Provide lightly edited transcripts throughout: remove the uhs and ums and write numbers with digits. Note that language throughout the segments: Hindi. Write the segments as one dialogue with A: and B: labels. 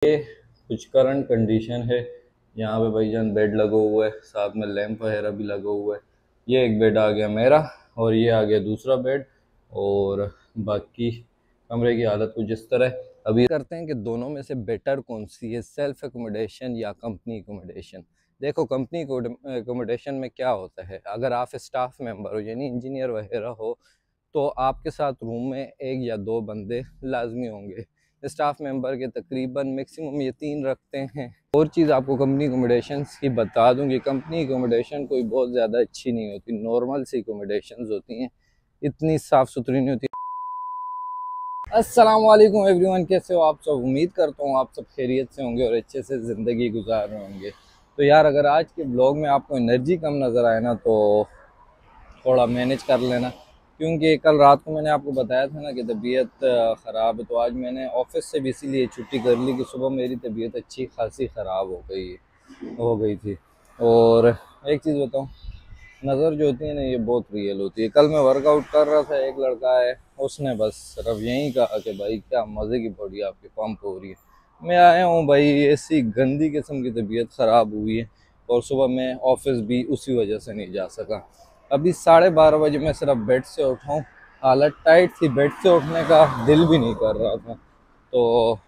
A: ये कुछ करंट कंडीशन है। यहाँ पे भाईजान बेड लगा हुआ है, साथ में लैंप वगैरह भी लगा हुआ है। ये एक बेड आ गया मेरा और ये आ गया दूसरा बेड। और बाकी कमरे की हालत कुछ इस तरह है। अभी करते हैं कि दोनों में से बेटर कौन सी है, सेल्फ एकोमोडेशन या कंपनी एकोमोडेशन। देखो, कंपनी एकोमोडेशन में क्या होता है, अगर आप स्टाफ मेंबर हो यानी इंजीनियर वगैरह हो तो आपके साथ रूम में एक या दो बंदे लाजमी होंगे। स्टाफ मेंबर के तकरीबन मैक्सिमम ये 3 रखते हैं। और चीज़ आपको कंपनी एकोमोडेशन की बता दूं कि कंपनी एकोमोडेशन कोई बहुत ज़्यादा अच्छी नहीं होती, नॉर्मल सी एकोमोडेशन होती हैं, इतनी साफ़ सुथरी नहीं होती। अस्सलाम वालेकुम एवरीवन, कैसे हो आप सब? उम्मीद करता हूँ आप सब खैरियत से होंगे और अच्छे से ज़िंदगी गुजार रहे होंगे। तो यार, अगर आज के ब्लॉग में आपको एनर्जी कम नज़र आए ना तो थोड़ा मैनेज कर लेना, क्योंकि कल रात को मैंने आपको बताया था ना कि तबीयत ख़राब है। तो आज मैंने ऑफिस से भी इसीलिए छुट्टी कर ली कि सुबह मेरी तबीयत अच्छी खासी ख़राब हो गई थी। और एक चीज़ बताऊँ, नज़र जो होती है ना ये बहुत रियल होती है। कल मैं वर्कआउट कर रहा था, एक लड़का है, उसने बस सिर्फ यही कहा कि भाई क्या मज़े की बॉडी आपकी पंप हो रही है। मैं आया हूँ भाई, ऐसी गंदी किस्म की तबीयत ख़राब हुई है और सुबह मैं ऑफिस भी उसी वजह से नहीं जा सका। अभी 12:30 बजे मैं सिर्फ बेड से उठा हूँ, हालत टाइट थी, बेड से उठने का दिल भी नहीं कर रहा था। तो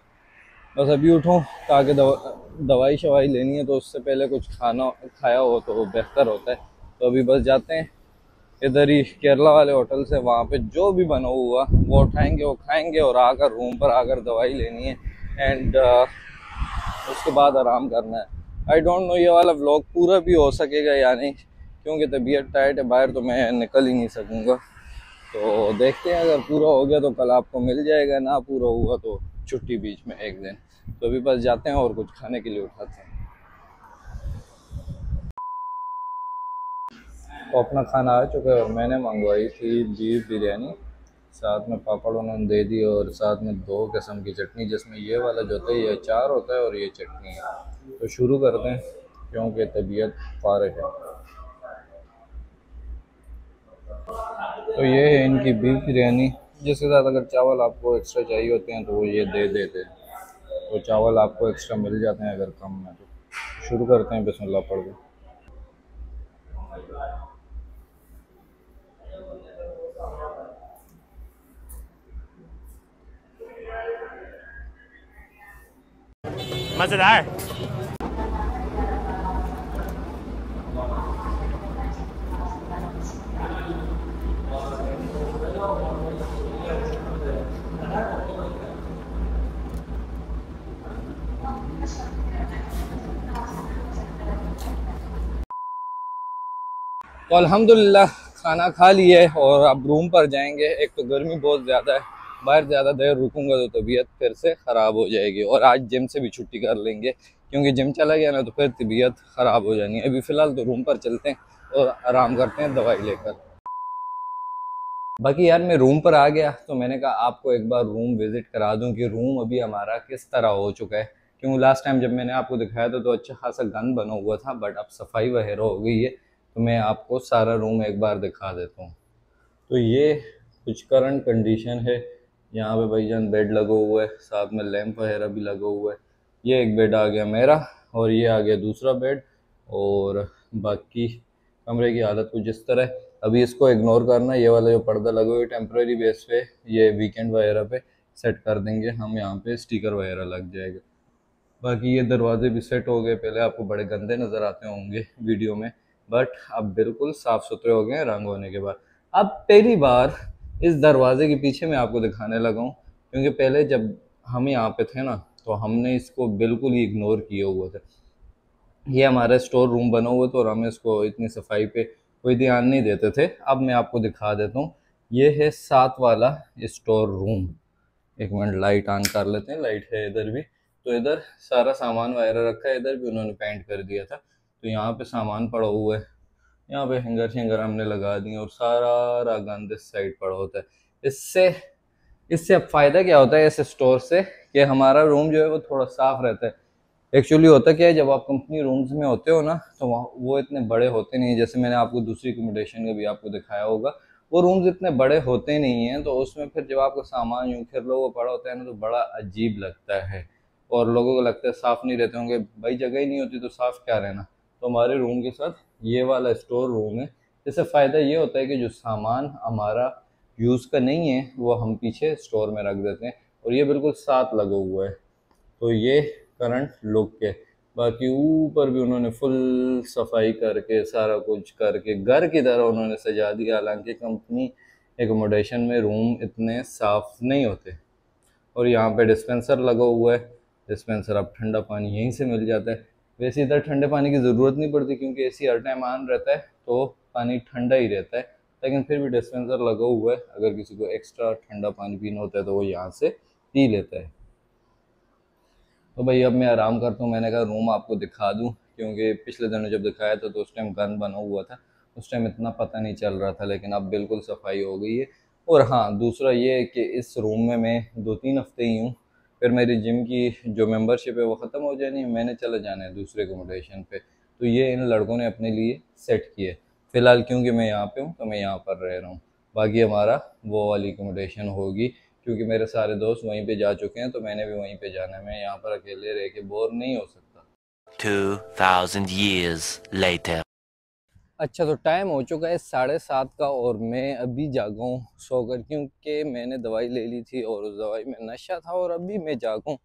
A: बस अभी उठूँ ताकि दवाई शवाई लेनी है, तो उससे पहले कुछ खाना खाया हो तो बेहतर होता है। तो अभी बस जाते हैं इधर ही केरला वाले होटल से, वहाँ पे जो भी बना हुआ वो उठाएंगे, वो खाएंगे और आकर रूम पर आकर दवाई लेनी है। एंड उसके बाद आराम करना है। आई डोंट नो ये वाला व्लॉग पूरा भी हो सकेगा या नहीं, क्योंकि तबीयत टाइट है, बाहर तो मैं निकल ही नहीं सकूँगा। तो देखते हैं, अगर पूरा हो गया तो कल आपको मिल जाएगा, ना पूरा हुआ तो छुट्टी बीच में एक दिन। तो अभी बस जाते हैं और कुछ खाने के लिए उठाते हैं। तो अपना खाना आ चुका है और मैंने मंगवाई थी बीफ बिरयानी, साथ में पापड़ उन्होंने दे दी और साथ में 2 किस्म की चटनी, जिसमें ये वाला जो होता है ये अचार होता है और ये चटनी है। तो शुरू करते हैं क्योंकि तबीयत फारिग है। तो ये है इनकी बीफ बिरयानी, जिसके साथ अगर चावल आपको एक्स्ट्रा चाहिए होते हैं तो वो ये दे देते हैं। तो चावल आपको एक्स्ट्रा मिल जाते हैं अगर कम में। तो शुरू करते हैं बिस्मिल्लाह पढ़ के।
B: मज़ेदार।
A: तो अल्हम्दुलिल्लाह खाना खा लिए और अब रूम पर जाएंगे। एक तो गर्मी बहुत ज़्यादा है, बाहर ज़्यादा देर रुकूंगा तो तबीयत फिर से ख़राब हो जाएगी। और आज जिम से भी छुट्टी कर लेंगे, क्योंकि जिम चला गया ना तो फिर तबीयत ख़राब हो जानी है। अभी फ़िलहाल तो रूम पर चलते हैं और आराम करते हैं दवाई लेकर। बाकी यार, मैं रूम पर आ गया तो मैंने कहा आपको एक बार रूम विज़िट करा दूं कि रूम अभी हमारा किस तरह हो चुका है। क्योंकि लास्ट टाइम जब मैंने आपको दिखाया था तो अच्छा खासा गंद बना हुआ था, बट अब सफाई वगैरह हो गई है। तो मैं आपको सारा रूम एक बार दिखा देता हूँ। तो ये कुछ करंट कंडीशन है। यहाँ पे भाईजान बेड लगा हुआ है, साथ में लैंप वगैरह भी लगा हुआ है। ये एक बेड आ गया मेरा और ये आ गया दूसरा बेड। और बाकी कमरे की हालत कुछ इस तरह है। अभी इसको इग्नोर करना, ये वाला जो पर्दा लगा हुआ है टेम्प्रेरी बेस पे, ये वीकेंड वगैरह पे सेट कर देंगे हम, यहाँ पे स्टिकर वगैरह लग जाएगा। बाकी ये दरवाजे भी सेट हो गए, पहले आपको बड़े गंदे नज़र आते होंगे वीडियो में, बट अब बिल्कुल साफ़ सुथरे हो गए रंग होने के बाद। अब पहली बार इस दरवाजे के पीछे मैं आपको दिखाने लगा हूँ, क्योंकि पहले जब हम यहाँ पे थे ना तो हमने इसको बिल्कुल ही इग्नोर किया हुआ था। ये हमारा स्टोर रूम बना हुआ था और हम इसको इतनी सफाई पे कोई ध्यान नहीं देते थे। अब मैं आपको दिखा देता हूँ, ये है 7 वाला स्टोर रूम। एक मिनट लाइट ऑन कर लेते हैं, लाइट है इधर भी। तो इधर सारा सामान वगैरह रखा है, इधर भी उन्होंने पेंट कर दिया था। तो यहाँ पे सामान पड़ा हुआ है, यहाँ पे हैंगर शेंगर हमने लगा दिए और सारा गंद इस साइड पड़ा होता है। इससे इससे अब फ़ायदा क्या होता है इस स्टोर से, कि हमारा रूम जो है वो थोड़ा साफ रहता है। एक्चुअली होता क्या है, जब आप कंपनी रूम्स में होते हो ना तो वो इतने बड़े होते नहीं, जैसे मैंने आपको दूसरी एकोमोडेशन का भी आपको दिखाया होगा, वो रूम्स इतने बड़े होते नहीं हैं। तो उसमें फिर जब आपका सामान यूं फिर लोगों पड़ा होता है ना तो बड़ा अजीब लगता है। और लोगों को लगता है साफ़ नहीं रहते होंगे, भाई जगह ही नहीं होती तो साफ़ क्या रहना। तो हमारे रूम के साथ ये वाला स्टोर रूम है, जिससे फ़ायदा ये होता है कि जो सामान हमारा यूज़ का नहीं है वो हम पीछे स्टोर में रख देते हैं, और ये बिल्कुल साथ लगा हुआ है। तो ये करंट लुक के बाकी ऊपर भी उन्होंने फुल सफाई करके सारा कुछ करके घर की तरह उन्होंने सजा दिया। हालांकि कंपनी एकोमोडेशन में रूम इतने साफ नहीं होते। और यहाँ पे डिस्पेंसर लगा हुआ है, डिस्पेंसर अब ठंडा पानी यहीं से मिल जाता है। वैसे इधर ठंडे पानी की ज़रूरत नहीं पड़ती क्योंकि एसी हर टाइम ऑन रहता है तो पानी ठंडा ही रहता है, लेकिन फिर भी डिस्पेंसर लगा हुआ है, अगर किसी को एक्स्ट्रा ठंडा पानी पीना होता है तो वो यहाँ से पी लेता है। तो भाई अब मैं आराम करता हूँ, मैंने कहा रूम आपको दिखा दूँ, क्योंकि पिछले दिनों जब दिखाया था तो उस टाइम गंद बना हुआ था, उस टाइम इतना पता नहीं चल रहा था, लेकिन अब बिल्कुल सफाई हो गई है। और हाँ, दूसरा ये है कि इस रूम में मैं 2-3 हफ्ते ही हूँ, फिर मेरी जिम की जो मेंबरशिप है वो ख़त्म हो जानी है, मैंने चले जाना है दूसरे एकोमोडेशन पे। तो ये इन लड़कों ने अपने लिए सेट किए फ़िलहाल, क्योंकि मैं यहाँ पे हूँ तो मैं यहाँ पर रह रहा हूँ। बाकी हमारा वो वाली एकोमोडेशन होगी, क्योंकि मेरे सारे दोस्त वहीं पे जा चुके हैं तो मैंने भी वहीं पे जाना है। मैं यहाँ पर अकेले रह के बोर नहीं हो सकता।
B: 2000 years later.
A: अच्छा, तो टाइम हो चुका है 7:30 का और मैं अभी जागा हूँ सोकर, क्योंकि मैंने दवाई ले ली थी और उस दवाई में नशा था और अभी मैं जागा हूँ।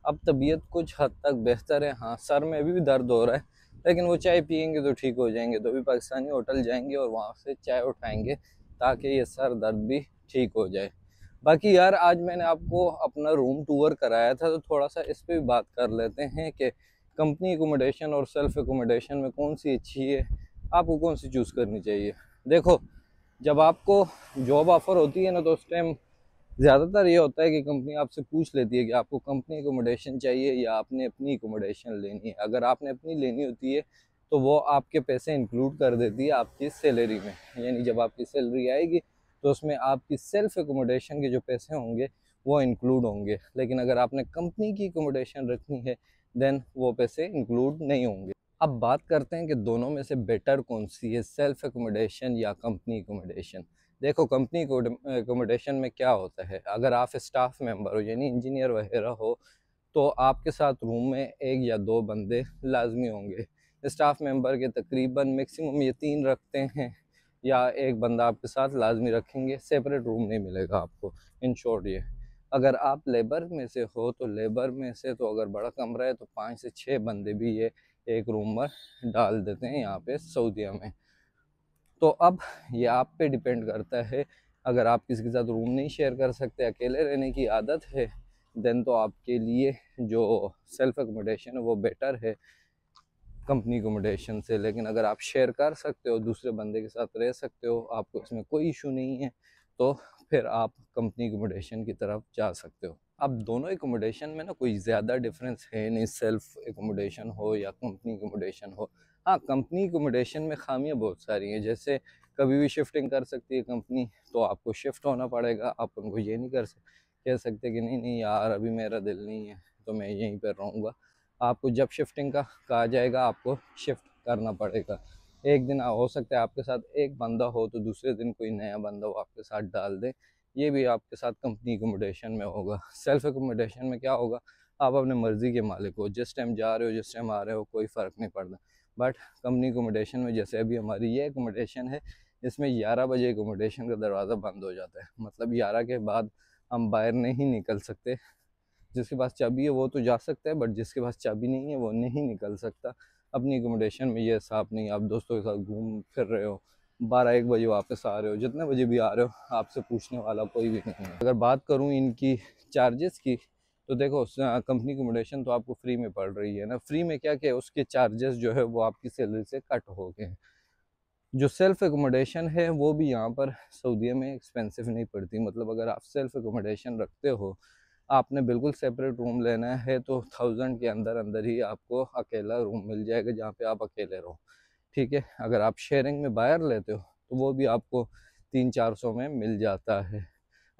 A: अब तबीयत कुछ हद तक बेहतर है, हाँ सर में अभी भी दर्द हो रहा है, लेकिन वो चाय पियेंगे तो ठीक हो जाएंगे। तो अभी पाकिस्तानी होटल जाएंगे और वहाँ से चाय उठाएंगे ताकि ये सर दर्द भी ठीक हो जाए। बाकी यार, आज मैंने आपको अपना रूम टूर कराया था तो थोड़ा सा इस पर भी बात कर लेते हैं कि कंपनी एकोमोडेशन और सेल्फ एकोमोडेशन में कौन सी अच्छी है, आपको कौन सी चूज़ करनी चाहिए। देखो, जब आपको जॉब ऑफ़र होती है ना तो उस टाइम ज़्यादातर ये होता है कि कंपनी आपसे पूछ लेती है कि आपको कंपनी एकोमोडेशन चाहिए या आपने अपनी एकोमोडेशन लेनी है। अगर आपने अपनी लेनी होती है तो वो आपके पैसे इंक्लूड कर देती है आपकी सैलरी में, यानी जब आपकी सैलरी आएगी तो उसमें आपकी सेल्फ एकोमोडेशन के जो पैसे होंगे वो इंक्लूड होंगे। लेकिन अगर आपने कंपनी की एकोमोडेशन रखनी है देन वो पैसे इंक्लूड नहीं होंगे। अब बात करते हैं कि दोनों में से बेटर कौन सी है, सेल्फ एकोमोडेशन या कंपनी एकोमोडेशन। देखो, कंपनी एकोमोडेशन में क्या होता है, अगर आप स्टाफ मेंबर हो यानी इंजीनियर वगैरह हो तो आपके साथ रूम में 1 या 2 बंदे लाजमी होंगे। स्टाफ मेंबर के तकरीबन मैक्सिमम ये 3 रखते हैं या 1 बंदा आपके साथ लाजमी रखेंगे, सेपरेट रूम नहीं मिलेगा आपको। इन शॉर्ट ये, अगर आप लेबर में से हो तो लेबर में से तो अगर बड़ा कमरा है तो 5 से 6 बंदे भी ये एक रूम में डाल देते हैं यहाँ पे सऊदीया में। तो अब ये आप पे डिपेंड करता है, अगर आप किसी के साथ रूम नहीं शेयर कर सकते, अकेले रहने की आदत है, देन तो आपके लिए जो सेल्फ एकोमोडेशन है वो बेटर है कंपनी एकोमोडेशन से। लेकिन अगर आप शेयर कर सकते हो, दूसरे बंदे के साथ रह सकते हो, आपको इसमें कोई इशू नहीं है, तो फिर आप कंपनी एकोमोडेशन की तरफ जा सकते हो। अब दोनों एकोमोडेशन में ना कोई ज़्यादा डिफरेंस है नहीं, सेल्फ एकोमोडेशन हो या कंपनी एकोमोडेशन हो। हाँ, कंपनी एकोमोडेशन में खामियां बहुत सारी हैं, जैसे कभी भी शिफ्टिंग कर सकती है कंपनी, तो आपको शिफ्ट होना पड़ेगा। आप उनको ये नहीं कह सकते कि नहीं नहीं यार अभी मेरा दिल नहीं है तो मैं यहीं पर रहूँगा। आपको जब शिफ्टिंग का कहा जाएगा आपको शिफ्ट करना पड़ेगा। एक दिन हो सकता है आपके साथ एक बंदा हो तो दूसरे दिन कोई नया बंदा वो आपके साथ डाल दे, ये भी आपके साथ कंपनी एकोमोडेशन में होगा। सेल्फ एकोमोडेशन में क्या होगा, आप अपने मर्ज़ी के मालिक हो, जिस टाइम जा रहे हो जिस टाइम आ रहे हो कोई फ़र्क नहीं पड़ता। बट कंपनी एकोमोडेशन में जैसे अभी हमारी ये एकोमोडेशन है, इसमें 11 बजे एकोमोडेशन का दरवाज़ा बंद हो जाता है, मतलब 11 के बाद हम बाहर नहीं निकल सकते। जिसके पास चाबी है वो तो जा सकता है, बट जिसके पास चाबी नहीं है वो नहीं निकल सकता। अपनी एकोमोडेशन में ये हिसाब नहीं, आप दोस्तों के साथ घूम फिर रहे हो, 12-1 बजे वापस आ रहे हो, जितने बजे भी आ रहे हो आपसे पूछने वाला कोई भी नहीं है। अगर बात करूँ इनकी चार्जेस की, तो देखो कंपनी एकोमोडेशन तो आपको फ्री में पड़ रही है ना, फ्री में क्या क्या उसके चार्जेस जो है वो आपकी सैलरी से कट हो गए हैं। जो सेल्फ एकोमोडेशन है वो भी यहाँ पर सऊदीया में एक्सपेंसिव नहीं पड़ती, मतलब अगर आप सेल्फ एकोमोडेशन रखते हो, आपने बिल्कुल सेपरेट रूम लेना है तो 1000 के अंदर अंदर ही आपको अकेला रूम मिल जाएगा जहाँ पे आप अकेले रहो, ठीक है। अगर आप शेयरिंग में बाहर लेते हो तो वो भी आपको 300-400 में मिल जाता है।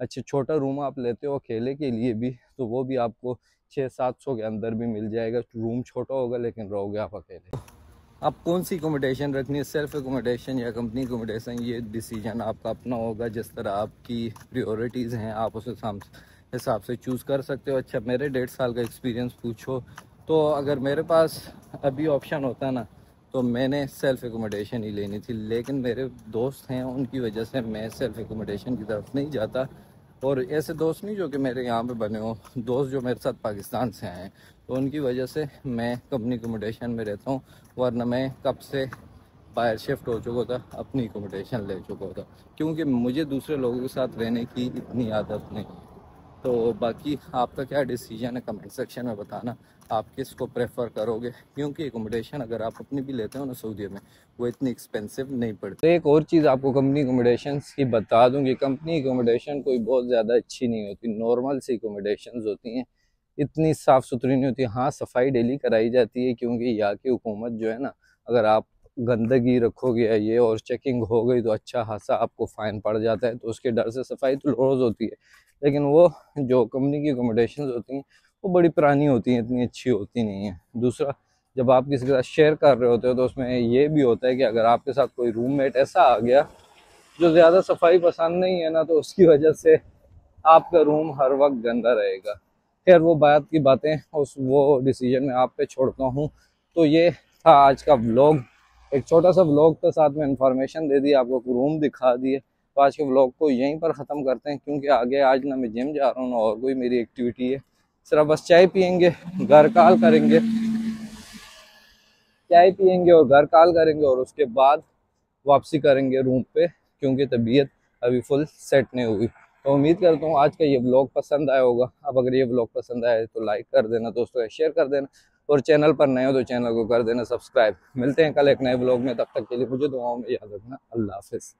A: अच्छा, छोटा रूम आप लेते हो अकेले के लिए भी तो वो भी आपको 600-700 के अंदर भी मिल जाएगा। रूम छोटा होगा लेकिन रहोगे आप अकेले। आप कौन सी एकोमोडेशन रखनी है, सेल्फ एकोमोडेशन या कंपनी एकोमोडेशन, ये डिसीजन आपका अपना होगा। जिस तरह आपकी प्रायोरिटीज़ हैं आप उस हिसाब से चूज़ कर सकते हो। अच्छा, मेरे 1.5 साल का एक्सपीरियंस पूछो तो अगर मेरे पास अभी ऑप्शन होता ना तो मैंने सेल्फ एकोमोडेशन ही लेनी थी, लेकिन मेरे दोस्त हैं उनकी वजह से मैं सेल्फ एकोमोडेशन की तरफ नहीं जाता। और ऐसे दोस्त नहीं जो कि मेरे यहाँ पे बने हो, दोस्त जो मेरे साथ पाकिस्तान से आए हैं, तो उनकी वजह से मैं कंपनी एकोमोडेशन में रहता हूँ, वरना मैं कब से बाहर शिफ्ट हो चुका था, अपनी एकोमोडेशन ले चुका था, क्योंकि मुझे दूसरे लोगों के साथ रहने की इतनी आदत नहीं है। तो बाकी आपका क्या डिसीजन है कमेंट सेक्शन में बताना, आप किसको प्रेफर करोगे, क्योंकि एकोमोडेशन अगर आप अपनी भी लेते हो ना सऊदी में, वो इतनी एक्सपेंसिव नहीं पड़ती। तो एक और चीज़ आपको कंपनी एकोमोडेशन की बता दूं कि कंपनी एकोमोडेशन कोई बहुत ज़्यादा अच्छी नहीं होती, नॉर्मल सी एकोमोडेशन होती हैं, इतनी साफ़ सुथरी नहीं होती। हाँ, सफाई डेली कराई जाती है, क्योंकि यहाँ की हुकूमत जो है ना, अगर आप गंदगी रखोगे या ये और चेकिंग हो गई तो अच्छा खासा आपको फ़ाइन पड़ जाता है, तो उसके डर से सफाई तो रोज़ होती है। लेकिन वो जो कंपनी की अकोमोडेशन होती हैं वो बड़ी पुरानी होती हैं, इतनी अच्छी होती नहीं है। दूसरा, जब आप किसी के साथ शेयर कर रहे होते हो तो उसमें ये भी होता है कि अगर आपके साथ कोई रूममेट ऐसा आ गया जो ज़्यादा सफाई पसंद नहीं है ना, तो उसकी वजह से आपका रूम हर वक्त गंदा रहेगा। खैर, वो बात की बातें, उस वो डिसीजन में आप पे छोड़ता हूँ। तो ये था आज का व्लॉग, एक छोटा सा व्लॉग था, साथ में इंफॉर्मेशन दे दी, आपको रूम दिखा दिए। तो आज के व्लॉग को यहीं पर ख़त्म करते हैं, क्योंकि आगे आज ना मैं जिम जा रहा हूँ ना और कोई मेरी एक्टिविटी है। सिर्फ बस चाय पियेंगे, घर कॉल करेंगे, चाय पियेंगे और घर कॉल करेंगे, और उसके बाद वापसी करेंगे रूम पे, क्योंकि तबीयत अभी फुल सेट नहीं हुई। तो उम्मीद करता हूँ आज का ये व्लॉग पसंद आया होगा। अब अगर ये व्लॉग पसंद आए तो लाइक कर देना, दोस्तों शेयर कर देना, और चैनल पर नए हो तो चैनल को कर देना सब्सक्राइब। मिलते हैं कल एक नए व्लॉग में, तब तक के लिए मुझे दुआओं में याद रखना। अल्लाह हाफिज़।